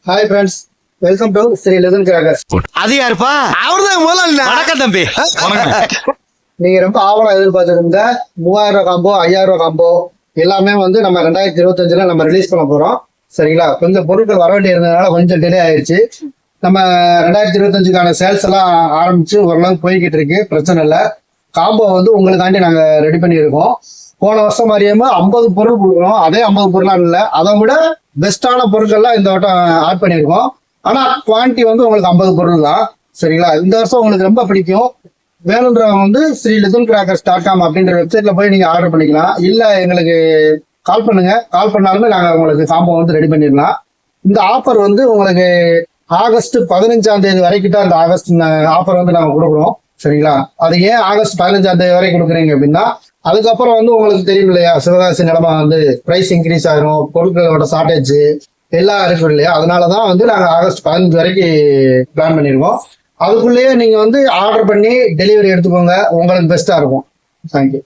Hi friends, welcome to Sri Lethan crackers. அது யாருப்பா? அவர்தான் முதல்ல. வணக்கம் தம்பி. நீங்க ரொம்ப ஆவலம் எதிர்பார்த்திருந்த 3000 ரூபா காம்போ, 5000 ரூபா காம்போ எல்லாமே வந்து நம்ம 2025 நம்ம ரிலீஸ் பண்ண போறோம். சரிங்களா? கொஞ்சம் பொருட்கள் வர வேண்டி இருந்ததுனால கொஞ்சம் டிலே ஆயிடுச்சு. நம்ம 2025க்கான சேல்ஸ் எல்லாம் ஆரம்பிச்சு ஓரளவுக்கு போய்கிட்டு இருக்கு, பிரச்சனை இல்லை. காம்போ வந்து உங்களுக்காண்டி நாங்க ரெடி பண்ணியிருக்கோம். போன வருஷம் மாதிரியுமே 50 பொருள் கொடுக்குறோம். அதே 50 பொருளாக இல்லை, அதை விட பெஸ்டான பொருட்கள்லாம் இந்த வட்டம் ஆட் பண்ணியிருக்கோம். ஆனா குவான்டிட்டி வந்து உங்களுக்கு 50 பொருள் தான். சரிங்களா? இந்த வருஷம் உங்களுக்கு ரொம்ப பிடிக்கும். வேணுன்றவங்க வந்து srilethankrackers.com அப்படின்ற வெப்சைட்ல போய் நீங்க ஆர்டர் பண்ணிக்கலாம். இல்ல எங்களுக்கு கால் பண்ணுங்க. கால் பண்ணாலுமே நாங்க உங்களுக்கு காம்போ வந்து ரெடி பண்ணிடலாம். இந்த ஆஃபர் வந்து உங்களுக்கு ஆகஸ்ட் 15ஆம் தேதி வரைக்கும் தான் இந்த ஆகஸ்ட் ஆஃபர் வந்து நாங்க கொடுக்குறோம். சரிங்களா? அது ஏன் ஆகஸ்ட் 15ஆம் தேதி வரை கொடுக்குறீங்க அப்படின்னா, அதுக்கப்புறம் வந்து உங்களுக்கு தெரியும் இல்லையா, சிவகாசி நிலமா வந்து பிரைஸ் இன்க்ரீஸ் ஆயிரும், பொருட்களோட ஷார்டேஜ் எல்லாம் இருக்கும் இல்லையா. அதனாலதான் வந்து நாங்க ஆகஸ்ட் 15 வரைக்கும் பிளான் பண்ணிருக்கோம். அதுக்குள்ளேயே நீங்க வந்து ஆர்டர் பண்ணி டெலிவரி எடுத்துக்கோங்க, உங்களுக்கு பெஸ்டா இருக்கும். தேங்க்யூ.